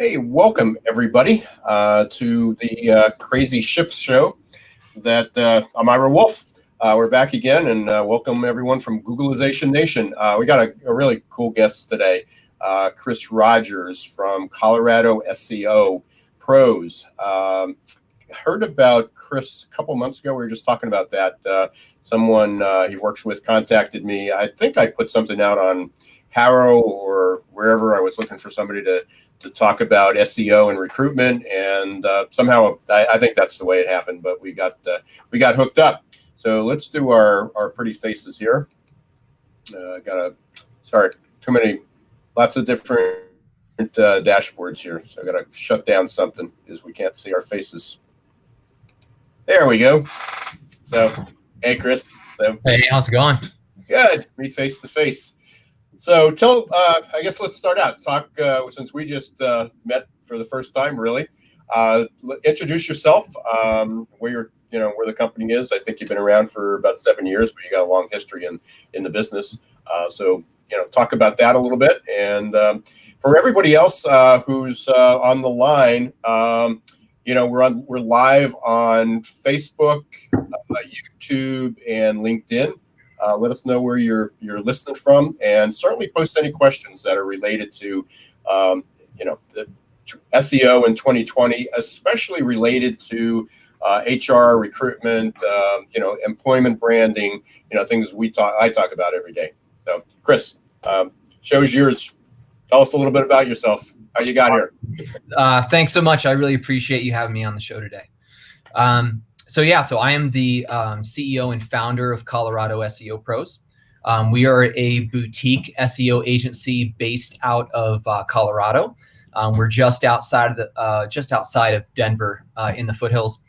Hey, welcome everybody to the Crazy Shift Show. I'm Ira Wolfe. We're back again, and welcome everyone from Googleization Nation. We got a really cool guest today, Chris Rodgers from Colorado SEO Pros. Heard about Chris a couple months ago. We were just talking about that. Someone he works with contacted me. I think I put something out on Harrow or wherever. I was looking for somebody to talk about SEO and recruitment, and somehow I think that's the way it happened. But we got hooked up. So let's do our pretty faces here. Lots of different dashboards here. So I gotta shut down something because we can't see our faces. There we go. So hey, Chris. Hey, how's it going? Good. Meet face to face. So I guess let's start out. Talk since we just met for the first time, really. Introduce yourself. Where the company is. I think you've been around for about 7 years, but you got a long history in the business. So talk about that a little bit. And for everybody else who's on the line, we're live on Facebook, YouTube, and LinkedIn. Let us know where you're listening from, and certainly post any questions that are related to, the SEO in 2020, especially related to HR, recruitment, employment branding, things I talk about every day. So, Chris, show's yours. Tell us a little bit about yourself. How you got here? Thanks so much. I really appreciate you having me on the show today. So I am the CEO and founder of Colorado SEO Pros. We are a boutique SEO agency based out of Colorado. We're just outside of Denver in the foothills.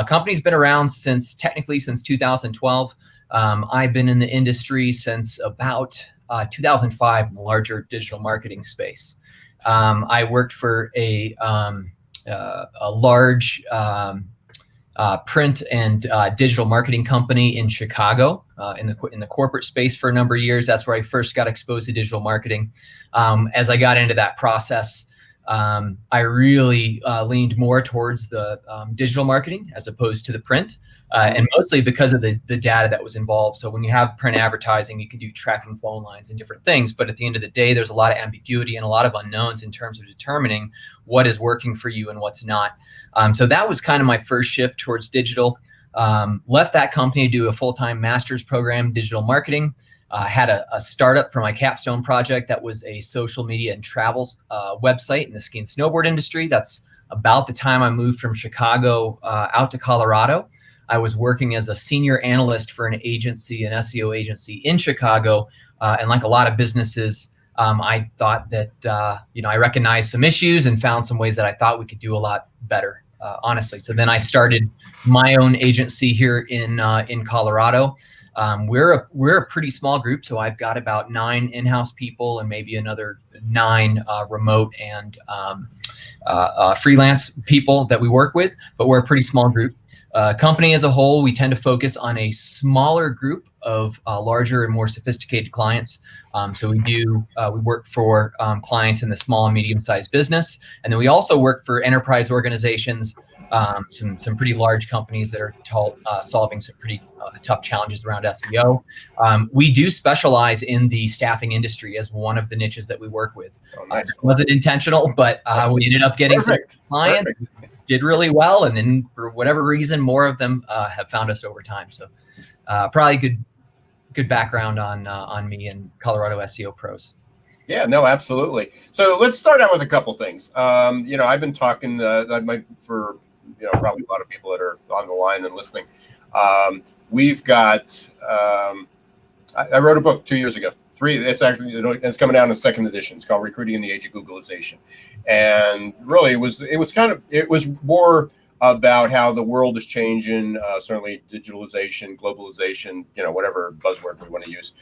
Company's been around since 2012. I've been in the industry since about 2005 in the larger digital marketing space. I worked for a large print and digital marketing company in Chicago in the corporate space for a number of years. That's where I first got exposed to digital marketing. As I got into that process, I really leaned more towards the digital marketing as opposed to the print, and mostly because of the data that was involved. So when you have print advertising, you can do tracking phone lines and different things, but at the end of the day, there's a lot of ambiguity and a lot of unknowns in terms of determining what is working for you and what's not. So that was kind of my first shift towards digital. Left that company to do a full-time master's program in digital marketing. Had a startup for my capstone project that was a social media and travels website in the ski and snowboard industry. That's about the time I moved from Chicago out to Colorado. I was working as a senior analyst for an agency, an SEO agency in Chicago. And like a lot of businesses, I thought that, I recognized some issues and found some ways that I thought we could do a lot better, honestly. So then I started my own agency here in Colorado. We're a pretty small group, so I've got about 9 in-house people and maybe another 9 remote and freelance people that we work with, but we're a pretty small group. Company as a whole, we tend to focus on a smaller group of larger and more sophisticated clients. So we work for clients in the small and medium-sized business, and then we also work for enterprise organizations, some pretty large companies that are solving some pretty tough challenges around SEO. We do specialize in the staffing industry as one of the niches that we work with. Oh, nice. It wasn't intentional, but we ended up getting some clients. Did really well, and then for whatever reason, more of them have found us over time. So probably good background on me and Colorado SEO Pros. Yeah, no, absolutely. So let's start out with a couple things. I've been talking for probably a lot of people that are on the line and listening. We've got. I wrote a book 2 years ago. It's actually it's coming out in the 2nd edition. It's called Recruiting in the Age of Googleization, and really it was more about how the world is changing. Certainly, digitalization, globalization, whatever buzzword we want to use,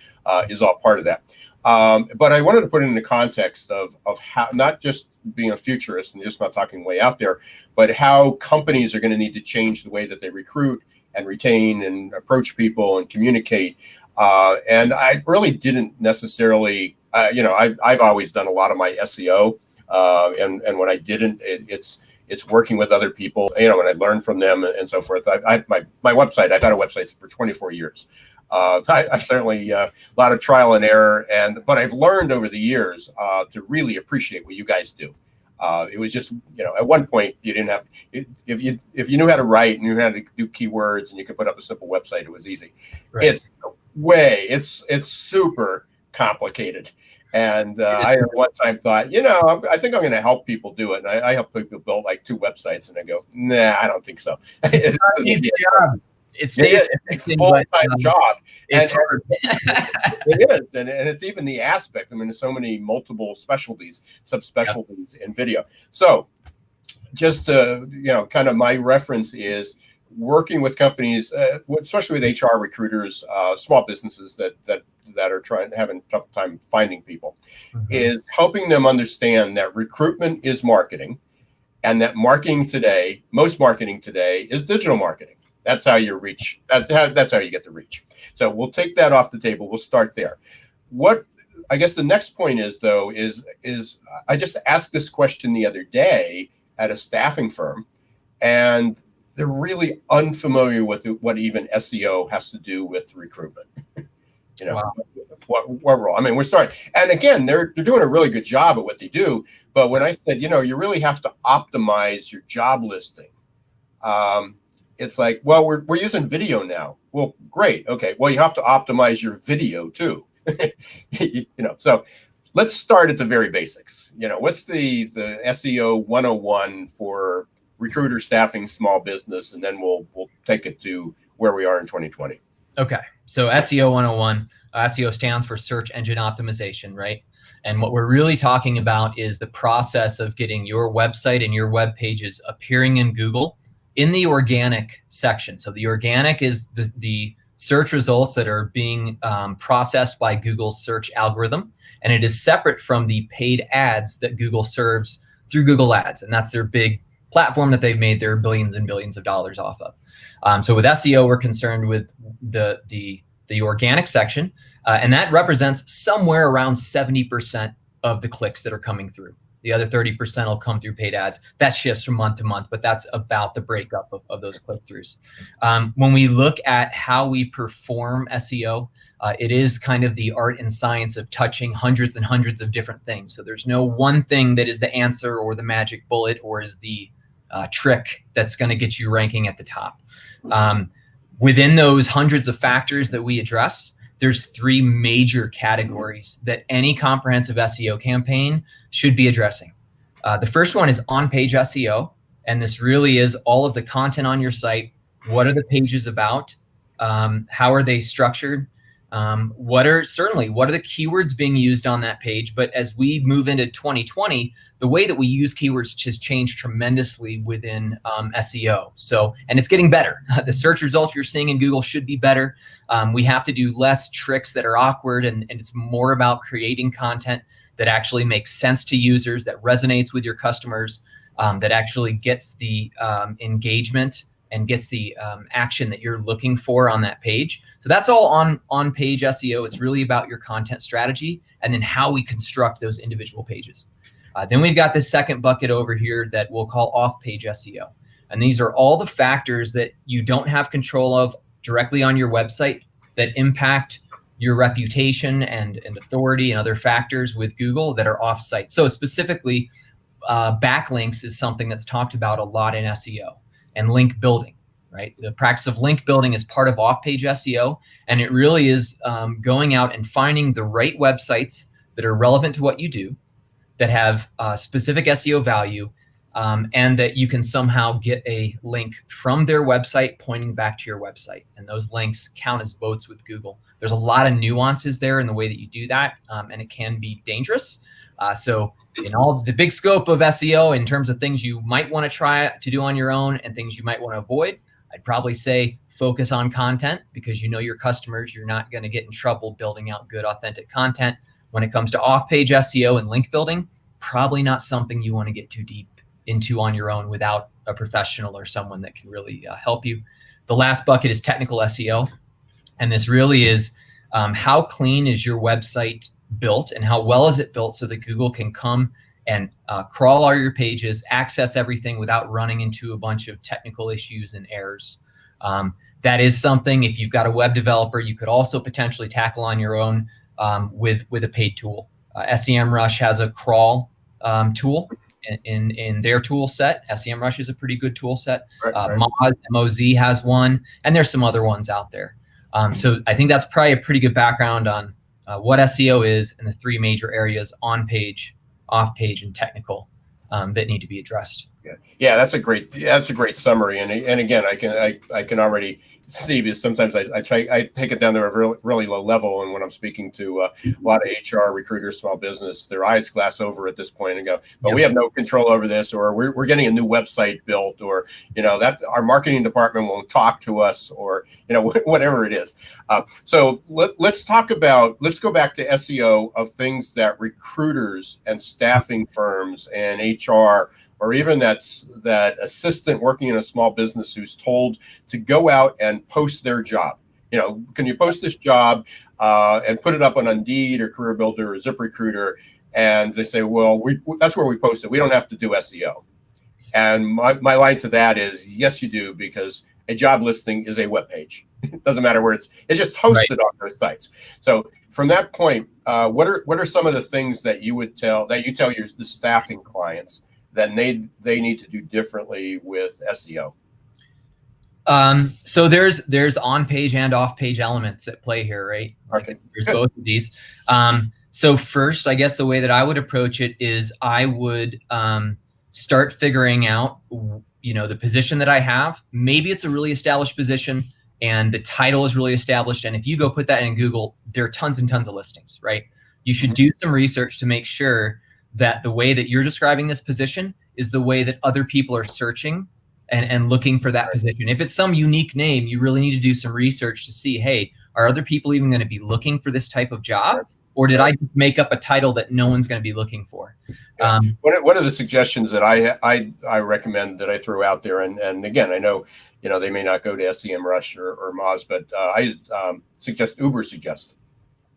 is all part of that. But I wanted to put it in the context of how, not just being a futurist and just not talking way out there, but how companies are going to need to change the way that they recruit and retain and approach people and communicate. And I really didn't necessarily, I've always done a lot of my SEO And when I didn't, it's working with other people, and I learned from them and so forth. My website, I've had a website for 24 years. I certainly a lot of trial and error, but I've learned over the years to really appreciate what you guys do. It was just, at one point you didn't have, if you knew how to write and you knew how to do keywords and you could put up a simple website, it was easy. Right. It's super complicated. And I one time thought, I think I'm going to help people do it. And I help people build like 2 websites, and I go, nah, I don't think so. It's not an easy job. It's a full-time job. It's hard. It is. And it's even the aspect. I mean, there's so many multiple specialties, subspecialties in video. So just kind of my reference is working with companies, especially with HR recruiters, small businesses that are having a tough time finding people, is helping them understand that recruitment is marketing, and that most marketing today is digital marketing. That's how you reach. That's how you get the reach. So we'll take that off the table. We'll start there. What I guess the next point is, though, is I just asked this question the other day at a staffing firm, and they're really unfamiliar with what even SEO has to do with recruitment. Wow. What role? I mean, we're starting, and again, they're doing a really good job at what they do. But when I said, you really have to optimize your job listing, it's like, well, we're using video now. Well, great, okay. Well, you have to optimize your video too. So let's start at the very basics. What's the SEO 101 for recruiter staffing small business, and then we'll take it to where we are in 2020. Okay, so SEO 101, SEO stands for search engine optimization, right? And what we're really talking about is the process of getting your website and your web pages appearing in Google in the organic section. So the organic is the search results that are being processed by Google's search algorithm, and it is separate from the paid ads that Google serves through Google Ads, and that's their big platform that they've made their billions and billions of dollars off of. So with SEO, we're concerned with the organic section, and that represents somewhere around 70% of the clicks that are coming through. The other 30% will come through paid ads. That shifts from month to month, but that's about the breakup of those click-throughs. When we look at how we perform SEO, it is kind of the art and science of touching hundreds and hundreds of different things. So there's no one thing that is the answer or the magic bullet or is the trick that's going to get you ranking at the top. Within those hundreds of factors that we address, there's 3 major categories that any comprehensive SEO campaign should be addressing. The first one is on-page SEO, and this really is all of the content on your site. What are the pages about? How are they structured? What are the keywords being used on that page? But as we move into 2020, the way that we use keywords has changed tremendously within SEO. So, and it's getting better. The search results you're seeing in Google should be better. We have to do less tricks that are awkward, and it's more about creating content that actually makes sense to users, that resonates with your customers, that actually gets the engagement and gets the action that you're looking for on that page. So that's all on page SEO. It's really about your content strategy and then how we construct those individual pages. Then we've got this second bucket over here that we'll call off-page SEO. And these are all the factors that you don't have control of directly on your website that impact your reputation and authority and other factors with Google that are off-site. So specifically, backlinks is something that's talked about a lot in SEO, and link building, right? The practice of link building is part of off-page SEO, and it really is going out and finding the right websites that are relevant to what you do, that have specific SEO value, and that you can somehow get a link from their website pointing back to your website. And those links count as votes with Google. There's a lot of nuances there in the way that you do that, and it can be dangerous. So in all the big scope of SEO, in terms of things you might want to try to do on your own and things you might want to avoid, I'd probably say focus on content, because you know your customers. You're not going to get in trouble building out good, authentic content. When it comes to off-page SEO and link building, probably not something you want to get too deep into on your own without a professional or someone that can really help you. The last bucket is technical SEO. And this really is how clean is your website built and how well is it built so that Google can come and crawl all your pages, access everything without running into a bunch of technical issues and errors. That is something, if you've got a web developer, you could also potentially tackle on your own with a paid tool. SEMrush has a crawl tool in their tool set. SEMrush is a pretty good tool set. Moz has one, and there's some other ones out there. So I think that's probably a pretty good background on what SEO is and the three major areas: on-page, off-page, and technical that need to be addressed. Yeah, that's a great summary. And again, I can already see, because sometimes I take it down to a really low level, and when I'm speaking to a lot of HR recruiters, small business, their eyes glass over at this point and go, but we have no control over this, or we're getting a new website built, or that our marketing department won't talk to us, or whatever it is. So let's go back to SEO of things that recruiters and staffing firms and HR, or even that assistant working in a small business who's told to go out and post their job. Can you post this job and put it up on Indeed or Career Builder or ZipRecruiter? And they say, well, that's where we post it. We don't have to do SEO. And my line to that is, yes, you do, because a job listing is a web page. It doesn't matter where it's just hosted on those sites. So from that point, what are some of the things that you tell the staffing clients that they need to do differently with SEO? So there's on-page and off-page elements at play here, right? Okay. There's both of these. So first, I guess the way that I would approach it is I would start figuring out, the position that I have. Maybe it's a really established position and the title is really established. And if you go put that in Google, there are tons and tons of listings, right? You should do some research to make sure that the way that you're describing this position is the way that other people are searching and looking for that position. If it's some unique name, you really need to do some research to see, hey, are other people even going to be looking for this type of job? Or did I just make up a title that no one's going to be looking for? One of the suggestions that I recommend, that I throw out there, and again, I know they may not go to SEMrush or Moz, but I suggest Uber suggests.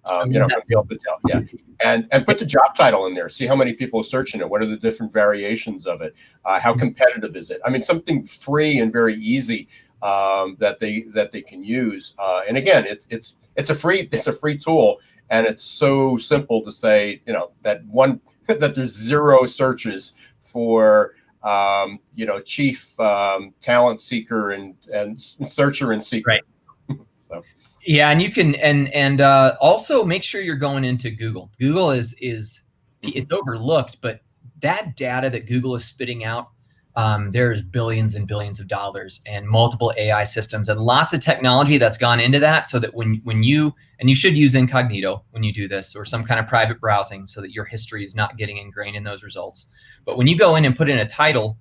From Gil Patel, and put the job title in there. See how many people are searching it. What are the different variations of it? How competitive is it? I mean, something free and very easy that they can use. And again, it's a free tool, and it's so simple to say that there's zero searches for chief talent seeker and searcher and seeker. Right. Yeah, and you can and also make sure you're going into Google. Google is it's overlooked, but that data that Google is spitting out, there's billions and billions of dollars and multiple AI systems and lots of technology that's gone into that, so that when you should use incognito when you do this, or some kind of private browsing, so that your history is not getting ingrained in those results. But when you go in and put in a title,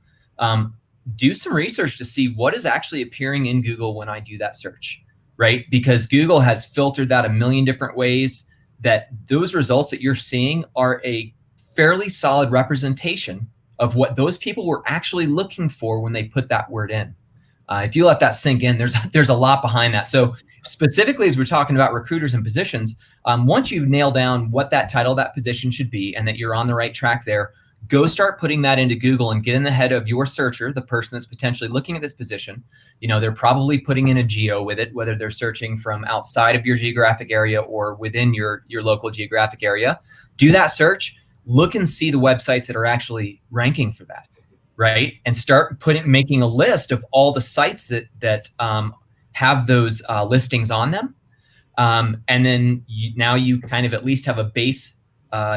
do some research to see what is actually appearing in Google when I do that search. Right? Because Google has filtered that a million different ways, that those results that you're seeing are a fairly solid representation of what those people were actually looking for when they put that word in. If you let that sink in, there's a lot behind that. So specifically, as we're talking about recruiters and positions, once you nail down what that title, that position should be, and that you're on the right track there, go start putting that into Google and get in the head of your searcher, the person that's potentially looking at this position. They're probably putting in a geo with it, whether they're searching from outside of your geographic area or within your local geographic area. Do that search, look and see the websites that are actually ranking for that, right? And start making a list of all the sites that have those listings on them. And then now you kind of at least have a base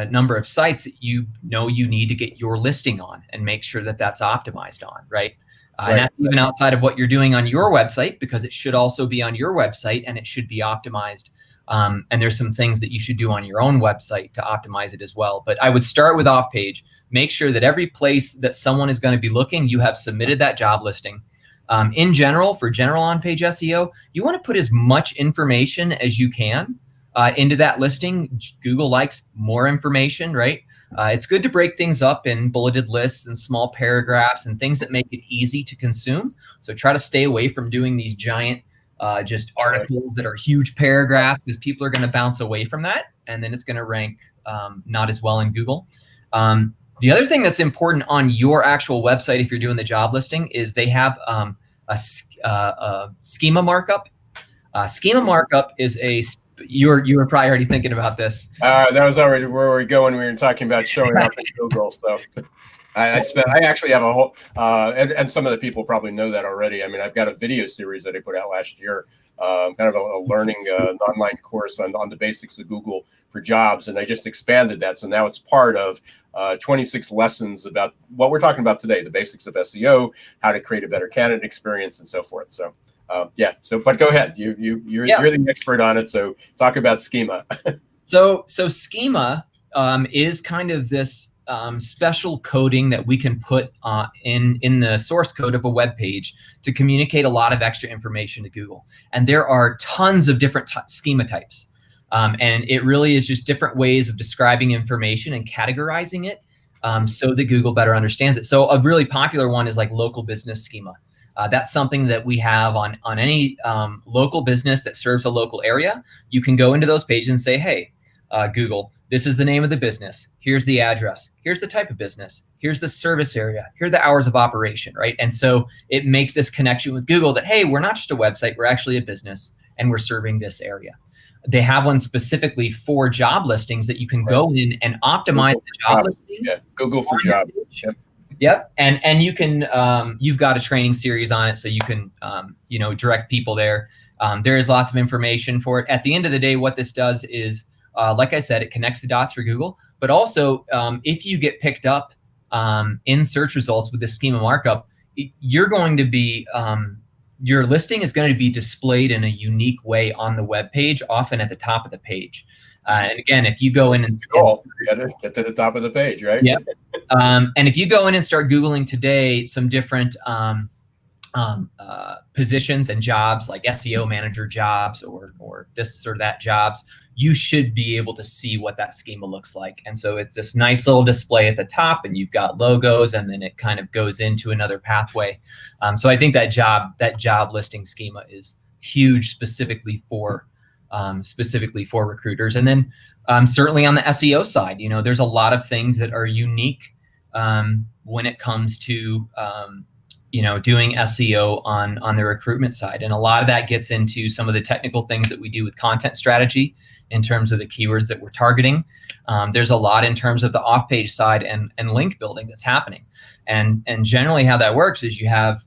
number of sites that you need to get your listing on, and make sure that that's optimized on, right? And that's even outside of what you're doing on your website, because it should also be on your website and it should be optimized. And there's some things that you should do on your own website to optimize it as well. But I would start with off page. Make sure that every place that someone is going to be looking, you have submitted that job listing. In general, for general on-page SEO, you want to put as much information as you can into that listing. Google likes more information, right? It's good to break things up in bulleted lists and small paragraphs and things that make it easy to consume. So try to stay away from doing these giant just articles that are huge paragraphs, because people are going to bounce away from that, and then it's going to rank not as well in Google. The other thing that's important on your actual website, if you're doing the job listing, is they have a schema markup. Schema markup is you were probably already thinking about this. That was already where we're going. We were talking about showing up in Google. So I actually have a whole, and some of the people probably know that already. I mean, I've got a video series that I put out last year, kind of a learning online course on the basics of Google for Jobs, and I just expanded that. So now it's part of 26 lessons about what we're talking about today, the basics of SEO, how to create a better candidate experience, and so forth. So but go ahead. You're the expert on it. So talk about schema. So schema is kind of this special coding that we can put in the source code of a web page to communicate a lot of extra information to Google. And there are tons of different schema types. And it really is just different ways of describing information and categorizing it so that Google better understands it. So a really popular one is like local business schema. That's something that we have on any local business that serves a local area. You can go into those pages and say, hey, Google, this is the name of the business. Here's the address. Here's the type of business. Here's the service area. Here are the hours of operation, right? And so it makes this connection with Google that, hey, we're not just a website, we're actually a business and we're serving this area. They have one specifically for job listings that you can go in and optimize the job listings. Yeah, Google for Jobs. Yep, and you can you've got a training series on it, so you can direct people there. There is lots of information for it. At the end of the day, what this does is, like I said, it connects the dots for Google. But also, if you get picked up in search results with this schema markup, you're going to be your listing is going to be displayed in a unique way on the web page, often at the top of the page. And again, if you go in and get to the top of the page, right? Yeah. And if you go in and start Googling today some different positions and jobs like SEO manager jobs or this or that jobs, you should be able to see what that schema looks like. And so it's this nice little display at the top, and you've got logos, and then it kind of goes into another pathway. So I think that job listing schema is huge, specifically for recruiters. And then certainly on the SEO side, there's a lot of things that are unique when it comes to doing SEO on the recruitment side. And a lot of that gets into some of the technical things that we do with content strategy in terms of the keywords that we're targeting. There's a lot in terms of the off-page side and link building that's happening. And generally how that works is you have,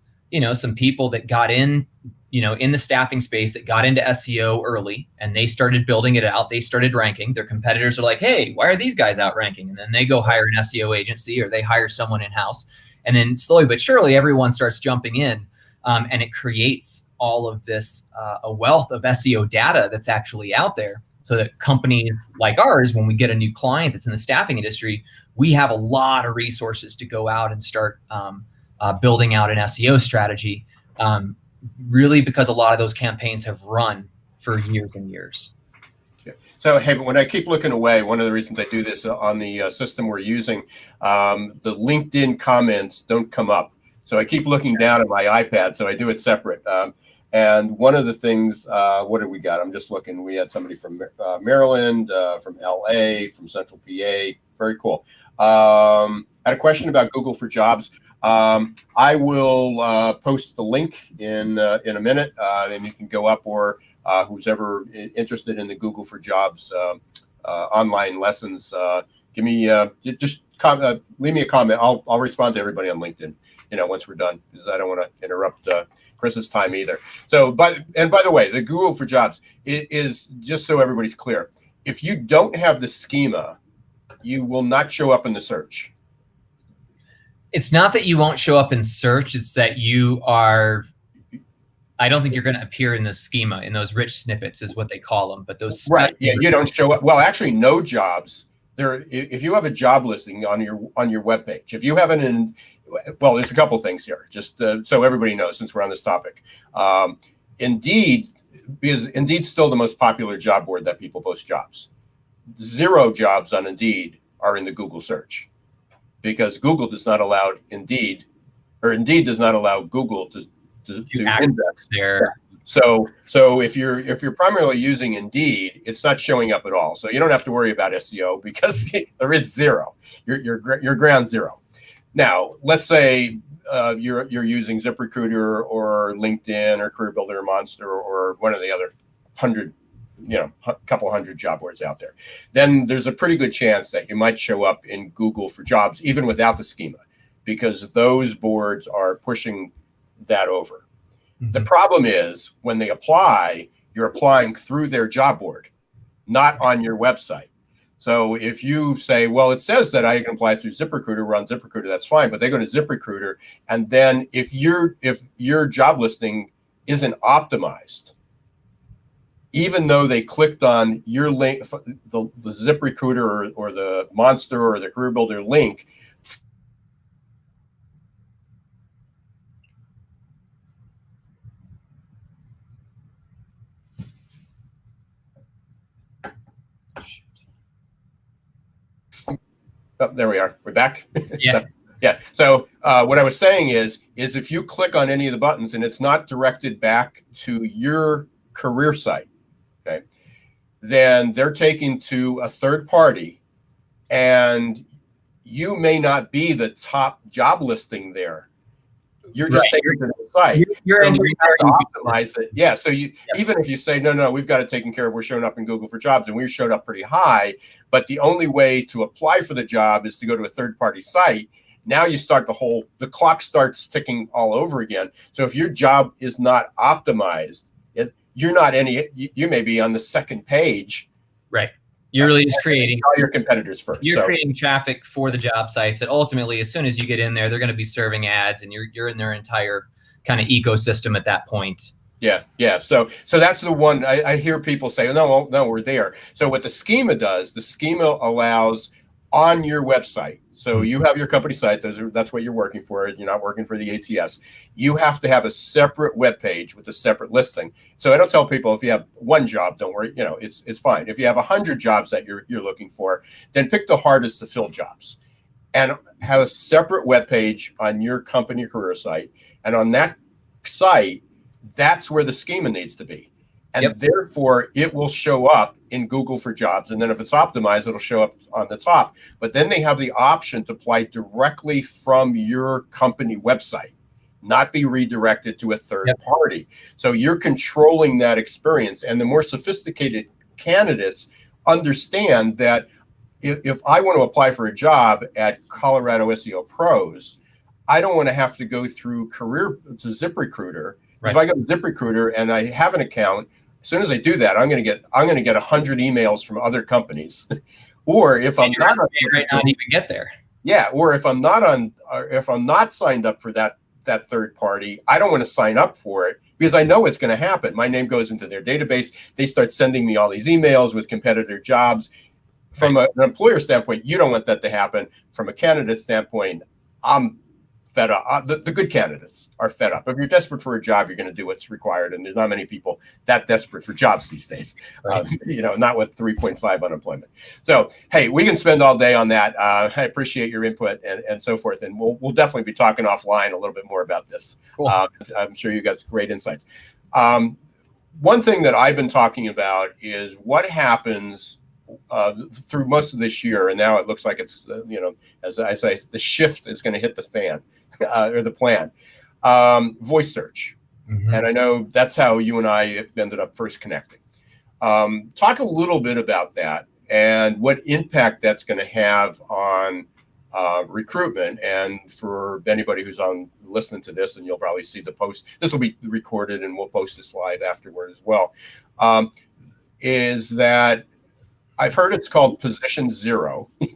some people that got in, in the staffing space that got into SEO early, and they started building it out. They started ranking. Their competitors are like, hey, why are these guys out ranking? And then they go hire an SEO agency, or they hire someone in-house. And then slowly but surely, everyone starts jumping in, and it creates all of this, a wealth of SEO data that's actually out there, so that companies like ours, when we get a new client that's in the staffing industry, we have a lot of resources to go out and start building out an SEO strategy, really because a lot of those campaigns have run for years and years. So, hey, but when I keep looking away, one of the reasons I do this on the system we're using, the LinkedIn comments don't come up. So I keep looking down at my iPad, so I do it separate. And one of the things, what did we got? I'm just looking. We had somebody from Maryland, from LA, from Central PA. Very cool. I had a question about Google for Jobs. I will post the link in a minute, and you can go up, or who's ever interested in the Google for Jobs online lessons, give me leave me a comment. I'll respond to everybody on LinkedIn, once we're done, because I don't want to interrupt Chris's time either. So, by the way, the Google for Jobs is, just so everybody's clear, if you don't have the schema, you will not show up in the search. It's not that you won't show up in search. It's that you are, I don't think you're going to appear in the schema, in those rich snippets is what they call them. But those, right. Yeah, you don't show up. Well, actually, no jobs. If you have a job listing on your webpage, if you have it in, well, there's a couple things here, just so everybody knows, since we're on this topic. Indeed, because Indeed's still the most popular job board that people post jobs. 0 jobs on Indeed are in the Google search, because Google does not allow Indeed does not allow Google to index their So if you're primarily using Indeed, it's not showing up at all. So you don't have to worry about SEO because there is zero. You're ground zero. Now, let's say you're using ZipRecruiter or LinkedIn or Career Builder or Monster or one of the other couple hundred job boards out there. Then there's a pretty good chance that you might show up in Google for Jobs even without the schema, because those boards are pushing that over. The problem is when they apply, you're applying through their job board, not on your website. So if you say, well, it says that I can apply through ZipRecruiter, we're on ZipRecruiter, that's fine. But they go to ZipRecruiter, and then if your job listing isn't optimized, even though they clicked on your link, the ZipRecruiter or the Monster or the Career Builder link, oh, there we are. We're back. Yeah. Yeah. So what I was saying is if you click on any of the buttons and it's not directed back to your career site, okay, then they're taken to a third party, and you may not be the top job listing there. You're just taking to the site. You're entering to optimize it. Yeah. So even if you say, no, we've got it taken care of, we're showing up in Google for Jobs, and we showed up pretty high, but the only way to apply for the job is to go to a third-party site. Now you start the clock starts ticking all over again. So if your job is not optimized, you may be on the second page. Right. You're really just creating all your competitors first. You're creating traffic for the job sites that ultimately, as soon as you get in there, they're going to be serving ads, and you're in their entire kind of ecosystem at that point. Yeah. So that's the one I hear people say, no, we're there. So what the schema does, the schema allows on your website. So you have your company site. That's what you're working for. You're not working for the ATS. You have to have a separate web page with a separate listing. So I don't tell people if you have one job, don't worry. It's fine. If you have 100 jobs that you're looking for, then pick the hardest to fill jobs, and have a separate web page on your company career site. And on that site, that's where the schema needs to be. And therefore, it will show up in Google for Jobs. And then if it's optimized, it'll show up on the top. But then they have the option to apply directly from your company website, not be redirected to a third party. So you're controlling that experience. And the more sophisticated candidates understand that if I want to apply for a job at Colorado SEO Pros, I don't want to have to go through to ZipRecruiter. Right. If I go to ZipRecruiter and I have an account, as soon as I do that, I'm going to get 100 emails from other companies. Or if I'm not even get there. Yeah. Or if I'm not signed up for that third party, I don't want to sign up for it because I know it's going to happen. My name goes into their database. They start sending me all these emails with competitor jobs. From an employer standpoint, you don't want that to happen. From a candidate standpoint, I'm fed up. The good candidates are fed up. If you're desperate for a job, you're going to do what's required. And there's not many people that desperate for jobs these days, not with 3.5 unemployment. So, hey, we can spend all day on that. I appreciate your input and so forth. And we'll definitely be talking offline a little bit more about this. Cool. I'm sure you got great insights. One thing that I've been talking about is what happens through most of this year. And now it looks like it's, as I say, the shift is going to hit the fan. Or the plan, voice search. Mm-hmm. And I know that's how you and I ended up first connecting. Talk a little bit about that and what impact that's going to have on recruitment. And for anybody who's listening to this, and you'll probably see the post, this will be recorded and we'll post this live afterward as well, is that I've heard it's called position zero, which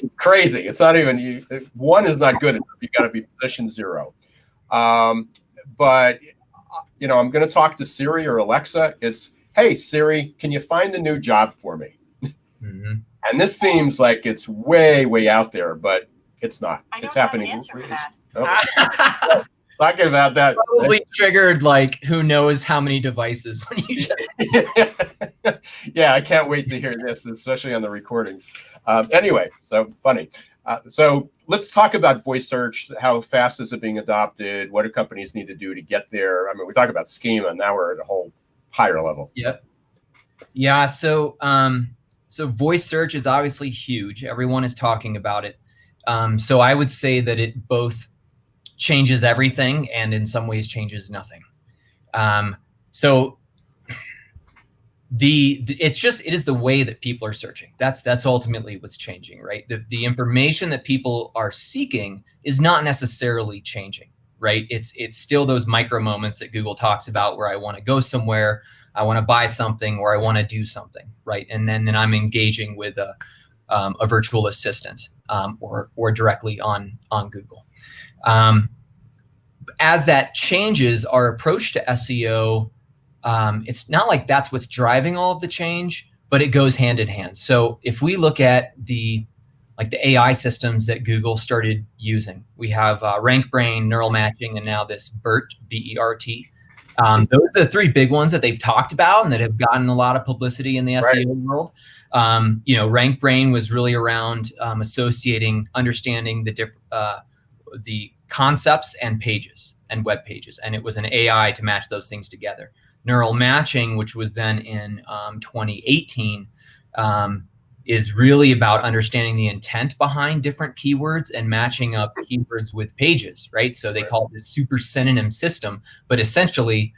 is crazy. It's not even, one is not good enough. You got to be position zero. But I'm going to talk to Siri or Alexa. It's, hey, Siri, can you find a new job for me? Mm-hmm. And this seems like it's way, way out there, but it's not. It's happening. Talking about that. Probably triggered who knows how many devices when you just... Yeah, I can't wait to hear this, especially on the recordings. Anyway, so funny. So let's talk about voice search. How fast is it being adopted? What do companies need to do to get there? I mean, we talk about Schema. Now we're at a whole higher level. Yep. Yeah. So voice search is obviously huge. Everyone is talking about it. So I would say that it both changes everything and in some ways changes nothing. So it is the way that people are searching. That's ultimately what's changing, right? The information that people are seeking is not necessarily changing, right? It's still those micro moments that Google talks about where I want to go somewhere, I want to buy something, or I want to do something, right? And then I'm engaging with a virtual assistant or directly on Google. As that changes our approach to SEO, it's not like that's what's driving all of the change, but it goes hand in hand. So if we look at the AI systems that Google started using, we have RankBrain, neural matching, and now this BERT, B-E-R-T. Those are the three big ones that they've talked about and that have gotten a lot of publicity in the SEO world. RankBrain was really around understanding the concepts and pages and web pages, and it was an AI to match those things together. Neural matching, which was then in 2018, is really about understanding the intent behind different keywords and matching up keywords with pages, right? So they call it the super synonym system, but essentially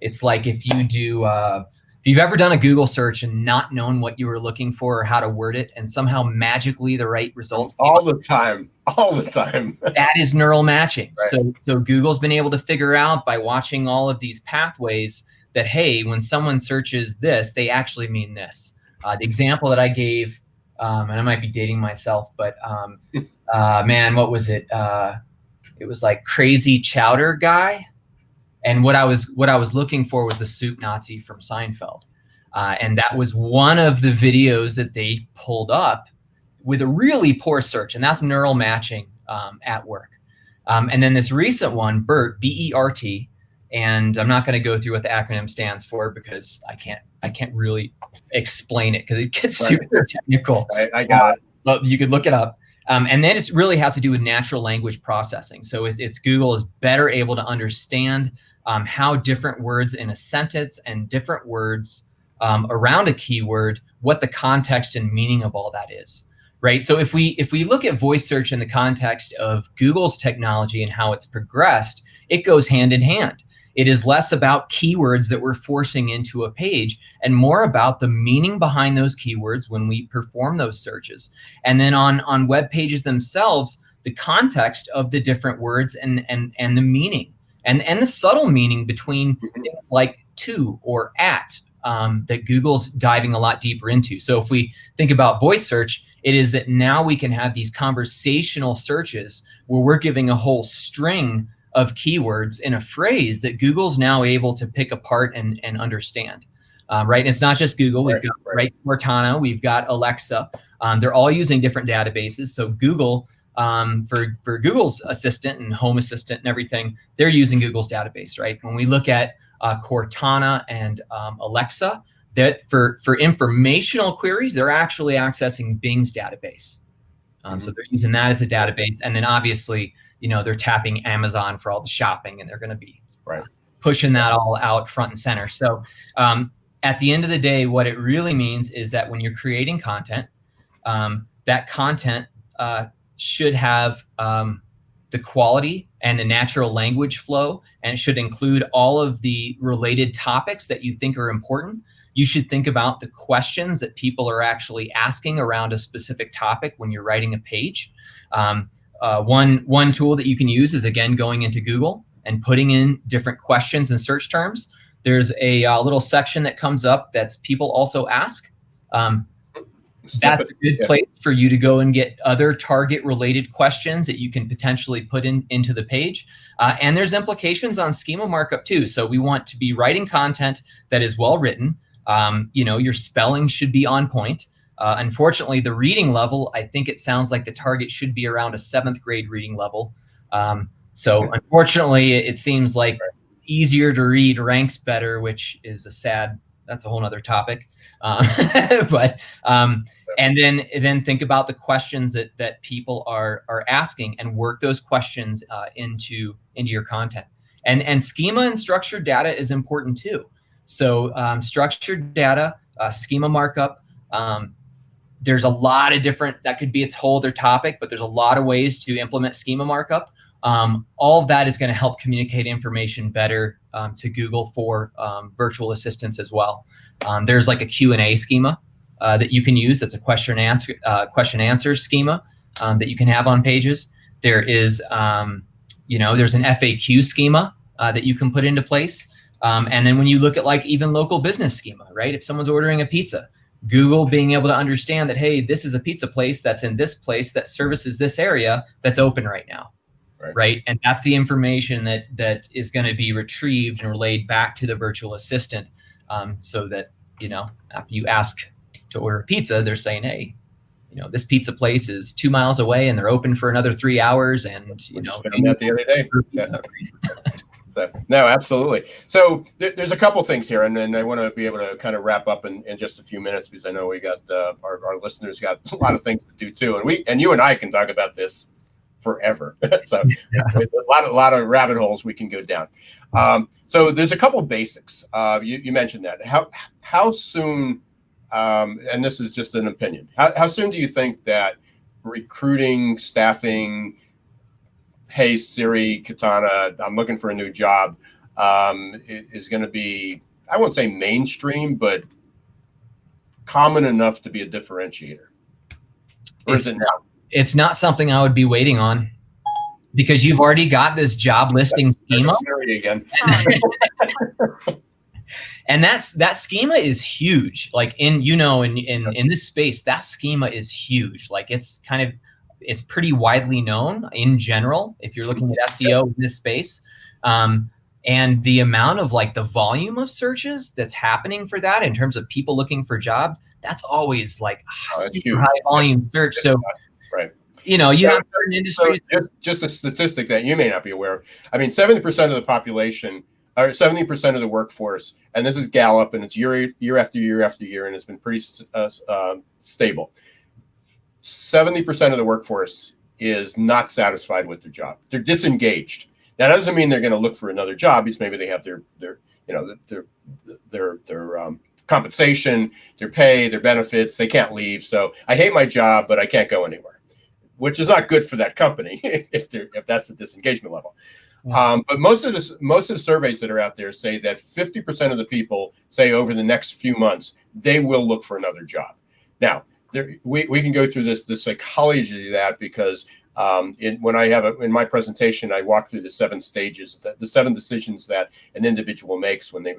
it's like if you've ever done a Google search and not known what you were looking for or how to word it, and somehow magically the right results all the time. That is neural matching. Right. So Google's been able to figure out by watching all of these pathways that, hey, when someone searches this, they actually mean this. The example that I gave, and I might be dating myself, but man, what was it? It was like crazy chowder guy. And what I was looking for was the soup Nazi from Seinfeld. And that was one of the videos that they pulled up with a really poor search. And that's neural matching at work. And then this recent one, BERT, B-E-R-T, and I'm not going to go through what the acronym stands for because I can't really explain it because it gets super technical. I got it. But you could look it up. And then it really has to do with natural language processing. So it's Google is better able to understand how different words in a sentence and different words around a keyword, what the context and meaning of all that is, right? So if we look at voice search in the context of Google's technology and how it's progressed, it goes hand in hand. It is less about keywords that we're forcing into a page and more about the meaning behind those keywords when we perform those searches. And then on web pages themselves, the context of the different words and the meaning and the subtle meaning between things like to or at that Google's diving a lot deeper into. So if we think about voice search, it is that now we can have these conversational searches where we're giving a whole string of keywords in a phrase that Google's now able to pick apart and understand, right? And it's not just Google. We've got Cortana, we've got Alexa. They're all using different databases. So Google, for Google's Assistant and Home Assistant and everything, they're using Google's database, right? When we look at Cortana and Alexa, that for informational queries, they're actually accessing Bing's database. So they're using that as a database. And then obviously, they're tapping Amazon for all the shopping, and they're going to be pushing that all out front and center. So at the end of the day, what it really means is that when you're creating content, that content should have the quality and the natural language flow, and it should include all of the related topics that you think are important. You should think about the questions that people are actually asking around a specific topic when you're writing a page. One tool that you can use is, again, going into Google and putting in different questions and search terms. There's a little section that comes up that's people also ask. That's a good place for you to go and get other target related questions that you can potentially put into the page. And there's implications on schema markup too. So we want to be writing content that is well written. Your spelling should be on point. Unfortunately, the reading level, I think it sounds like the target should be around a 7th grade reading level. So unfortunately, it seems like easier to read ranks better, which is a sad that's a whole nother topic. But and then think about the questions that people are asking, and work those questions into your content. And schema and structured data is important too. So structured data, schema markup. There's a lot of different, that could be its whole other topic, but there's a lot of ways to implement schema markup. All of that is going to help communicate information better to Google for virtual assistants as well. There's like a Q&A schema that you can use. That's a question answer schema that you can have on pages. There is, there's an FAQ schema that you can put into place. And then when you look at like even local business schema, right? If someone's ordering a pizza, Google being able to understand that, hey, this is a pizza place that's in this place that services this area that's open right now. Right. And that's the information that is going to be retrieved and relayed back to the virtual assistant, so that, after you ask to order a pizza, they're saying, hey, this pizza place is 2 miles away and they're open for another 3 hours. And, found that the other day. Yeah. So, no, absolutely. So there's a couple things here, and then I want to be able to kind of wrap up in just a few minutes, because I know we got our listeners got a lot of things to do too, and you and I can talk about this forever. So a lot of rabbit holes we can go down. So there's a couple of basics. You mentioned that. How soon, and this is just an opinion, how soon do you think that recruiting, staffing, hey Siri, Katana, I'm looking for a new job, is going to be, I won't say mainstream, but common enough to be a differentiator? Or is it now? It's not something I would be waiting on, because you've already got this job listing schema. Siri again. And that schema is huge. Like in this space, that schema is huge. Like it's pretty widely known in general if you're looking at SEO in this space. And the amount of like the volume of searches that's happening for that in terms of people looking for jobs, that's always like super high volume search. So right. You have certain industries. So just a statistic that you may not be aware of. I mean, 70% of the population, or 70% of the workforce, and this is Gallup, and it's year after year after year, and it's been pretty stable. 70% of the workforce is not satisfied with their job. They're disengaged. Now, that doesn't mean they're going to look for another job, because maybe they have their compensation, their pay, their benefits. They can't leave. So I hate my job, but I can't go anywhere, which is not good for that company if that's the disengagement level. Yeah. But most of the surveys that are out there say that 50% of the people say over the next few months they will look for another job. Now, we can go through the psychology of that, because when I have in my presentation, I walk through the 7 stages, the 7 decisions that an individual makes when they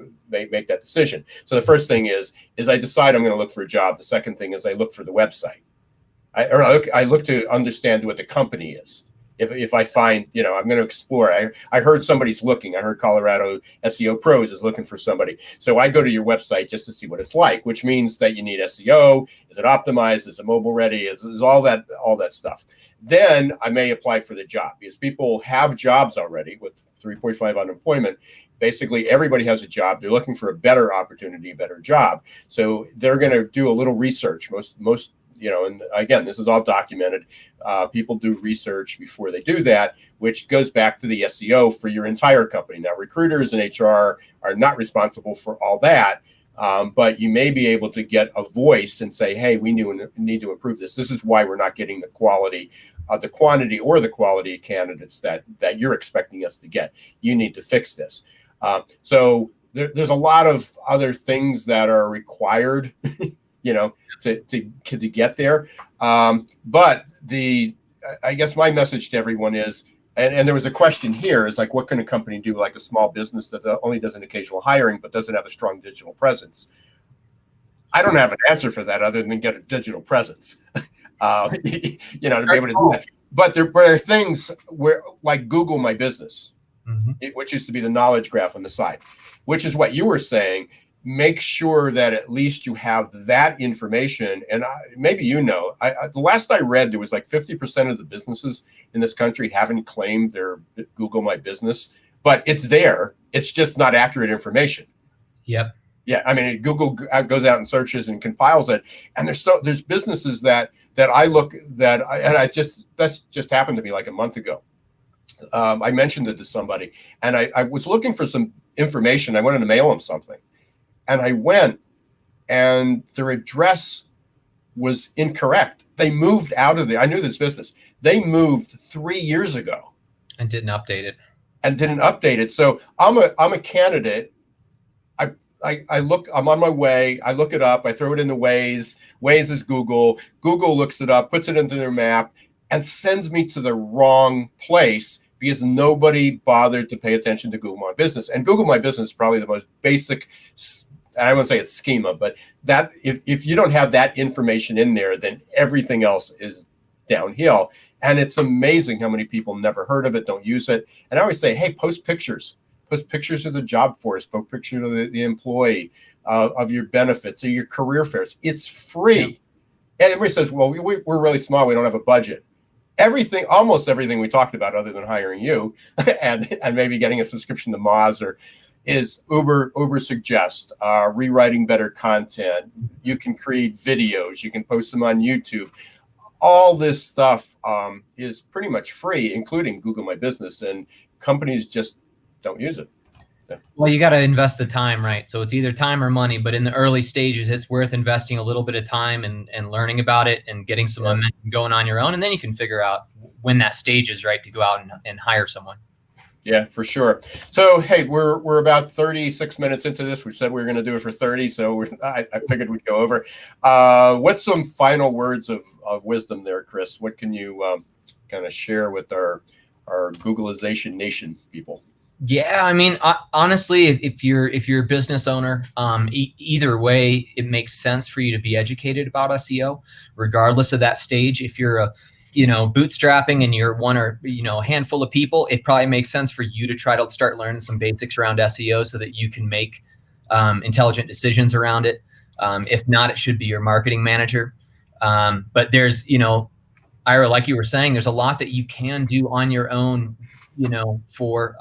make that decision. So the first thing is I decide I'm going to look for a job. The second thing is I look for the website. I look to understand what the company is. If I find, I'm going to explore. I heard somebody's looking. I heard Colorado SEO Pros is looking for somebody. So I go to your website just to see what it's like, which means that you need SEO. Is it optimized? Is it mobile ready? Is all that stuff. Then I may apply for the job, because people have jobs already with 3.5 unemployment. Basically, everybody has a job. They're looking for a better opportunity, a better job. So they're going to do a little research. Most and again, this is all documented. People do research before they do that, which goes back to the SEO for your entire company. Now, recruiters and HR are not responsible for all that, but you may be able to get a voice and say, hey, we need to improve this. This is why we're not getting the quality, the quantity or the quality of candidates that you're expecting us to get. You need to fix this. So there's a lot of other things that are required to get there. But I guess my message to everyone is, and there was a question here, is like, what can a company do, like a small business that only does an occasional hiring but doesn't have a strong digital presence? I don't have an answer for that other than get a digital presence, to be able to do that. But there are things where, like Google My Business, which used to be the knowledge graph on the side, which is what you were saying. Make sure that at least you have that information. And maybe the last I read, there was like 50% of the businesses in this country haven't claimed their Google My Business, but it's there. It's just not accurate information. Yep. Yeah, I mean, Google goes out and searches and compiles it, and there's businesses that I look and that's just happened to me like a month ago. I mentioned it to somebody, and I was looking for some information. I wanted to mail them something, and I went, and their address was incorrect. They moved out of there. I knew this business. They moved 3 years ago and didn't update it. So I'm a candidate. I look, I'm on my way. I look it up. I throw it into Waze. Waze is Google. Google looks it up, puts it into their map, and sends me to the wrong place because nobody bothered to pay attention to Google My Business. And Google My Business is probably the most basic, I wouldn't say it's schema, but that if you don't have that information in there, then everything else is downhill. And it's amazing how many people never heard of it, don't use it. And I always say, hey, post pictures of the job force, post pictures of the employee, of your benefits, or your career fairs. It's free. Yeah. And everybody says, well, we're really small. We don't have a budget. Almost everything we talked about, other than hiring you and maybe getting a subscription to Moz, is Uber Suggest, rewriting better content. You can create videos. You can post them on YouTube. All this stuff is pretty much free, including Google My Business, and companies just don't use it. Yeah. Well, you got to invest the time, right? So it's either time or money, but in the early stages, it's worth investing a little bit of time and learning about it and getting some momentum going on your own. And then you can figure out when that stage is right to go out and hire someone. Yeah, for sure. So, hey, we're about 36 minutes into this. We said we were going to do it for 30, so I figured we'd go over. What's some final words of wisdom there, Chris? What can you kind of share with our Googleization nation people? Yeah, I mean, honestly, if you're a business owner, either way, it makes sense for you to be educated about SEO, regardless of that stage. If you're bootstrapping and you're one or a handful of people, it probably makes sense for you to try to start learning some basics around SEO so that you can make intelligent decisions around it. If not, it should be your marketing manager. But there's, Ira, like you were saying, there's a lot that you can do on your own, for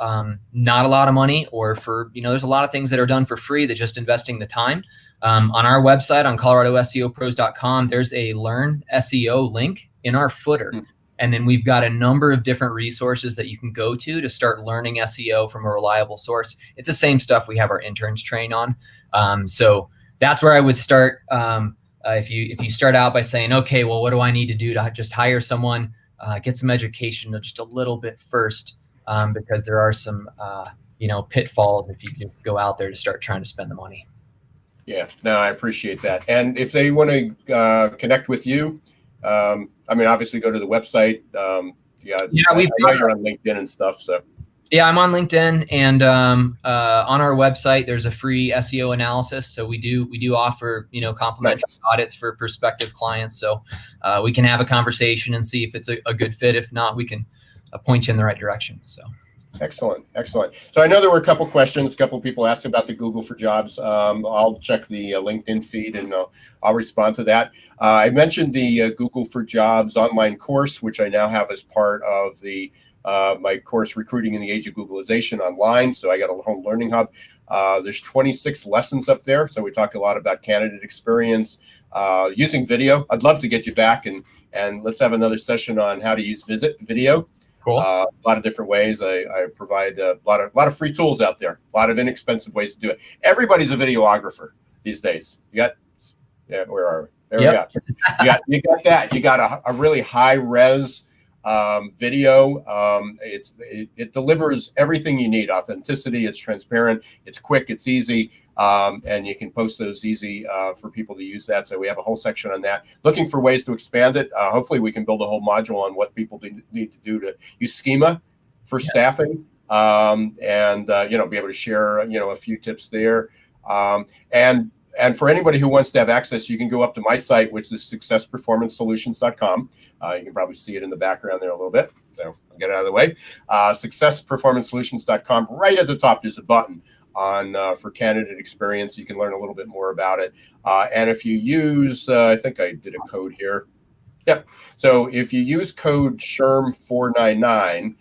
not a lot of money, or for, there's a lot of things that are done for free that just investing the time. On our website, on ColoradoSEOpros.com, there's a Learn SEO link in our footer. And then we've got a number of different resources that you can go to start learning SEO from a reliable source. It's the same stuff we have our interns train on. So that's where I would start. If you start out by saying, okay, well, what do I need to do to just hire someone, get some education just a little bit first, because there are some, pitfalls if you just go out there to start trying to spend the money. Yeah, no, I appreciate that. And if they want to connect with you, obviously go to the website. I know you're on LinkedIn and stuff, so. Yeah, I'm on LinkedIn, and on our website, there's a free SEO analysis. So we do offer, complimentary audits for prospective clients. So we can have a conversation and see if it's a good fit. If not, we can point you in the right direction. So. Excellent. So I know there were a couple questions. A couple of people asked about the Google for Jobs. I'll check the LinkedIn feed and I'll respond to that. I mentioned the Google for Jobs online course, which I now have as part of the my course, Recruiting in the Age of Googlization, online. So I got a home learning hub. There's 26 lessons up there. So we talk a lot about candidate experience, using video. I'd love to get you back and let's have another session on how to use video. Cool. A lot of different ways. I provide a lot of free tools out there, a lot of inexpensive ways to do it. Everybody's a videographer these days. Where are we? There we go. You got that. You got a really high res video. It delivers everything you need. Authenticity. It's transparent. It's quick. It's easy. And you can post those easy for people to use that. So we have a whole section on that. Looking for ways to expand it. Hopefully we can build a whole module on what people need to do to use Schema for staffing, and be able to share a few tips there. And for anybody who wants to have access, you can go up to my site, which is successperformancesolutions.com. You can probably see it in the background there a little bit. So I'll get it out of the way. Successperformancesolutions.com. Right at the top, there's a button on for candidate experience. You can learn a little bit more about it. And if you use, I think I did a code here. Yep. So if you use code SHRM499,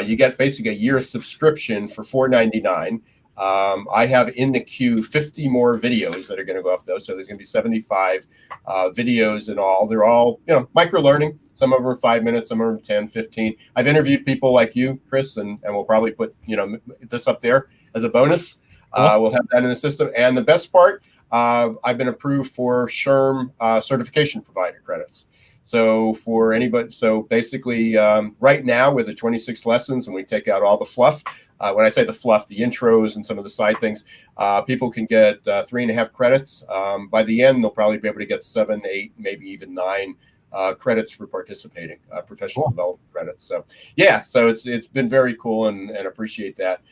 you get basically a year subscription for $4.99. I have in the queue 50 more videos that are going to go up those. So there's going to be 75 videos in all. They're all, micro learning. Some of them are 5 minutes, some are 10, 15. I've interviewed people like you, Chris, and we'll probably put, this up there as a bonus. We'll have that in the system. And the best part, I've been approved for SHRM certification provider credits. So for anybody, so basically right now with the 26 lessons, and we take out all the fluff, when I say the fluff, the intros and some of the side things, people can get 3.5 credits. By the end, they'll probably be able to get 7, 8, maybe even 9 credits for participating, professional development credits. So yeah, so it's been very cool and appreciate that.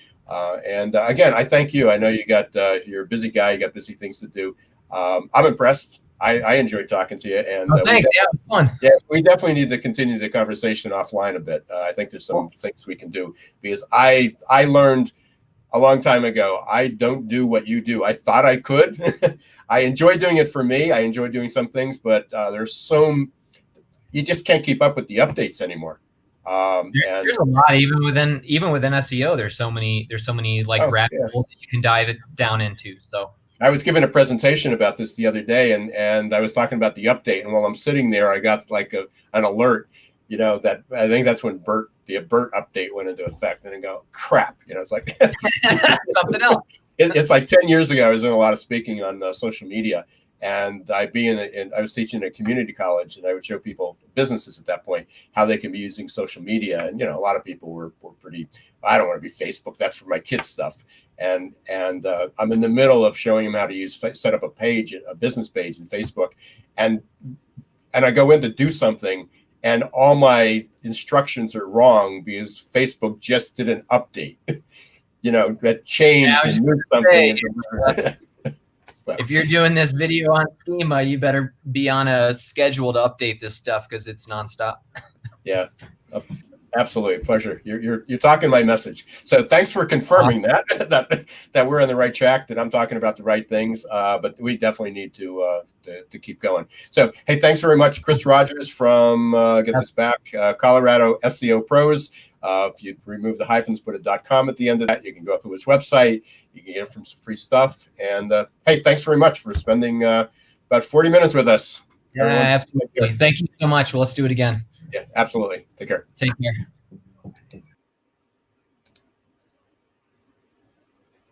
And again, I thank you. I know you got, you're a busy guy, you got busy things to do. I'm impressed. I enjoyed talking to you. And thanks. Yeah, it was fun. Yeah, we definitely need to continue the conversation offline a bit. I think there's some things we can do, because I learned a long time ago, I don't do what you do. I thought I could. I enjoy doing it for me. I enjoy doing some things, but you just can't keep up with the updates anymore. There's a lot, even within SEO. There's so many like rabbit holes that you can dive it down into. So I was given a presentation about this the other day, and I was talking about the update. And while I'm sitting there, I got like an alert, that I think that's when the BERT update went into effect. And I go, crap, it's like something else. It's like 10 years ago. I was doing a lot of speaking on social media, and I was teaching at a community college, and I would show people, businesses at that point, how they can be using social media. And a lot of people were pretty, I don't want to be Facebook, that's for my kids stuff. And I'm in the middle of showing them how to set up a business page in Facebook, and I go in to do something, and all my instructions are wrong because Facebook just did an update, that changed and moved something. So. If you're doing this video on Schema, you better be on a schedule to update this stuff, because it's nonstop. Yeah. Absolutely, pleasure. You're talking my message. So thanks for confirming that we're on the right track, that I'm talking about the right things. But we definitely need to keep going. So hey, thanks very much, Chris Rodgers from get this back, Colorado SEO Pros. If you remove the hyphens, put a .com at the end of that, you can go up to his website. You can get it from some free stuff. And hey, thanks very much for spending about 40 minutes with us. Yeah, absolutely. Thank you so much. Well, let's do it again. Yeah, absolutely. Take care. Take care.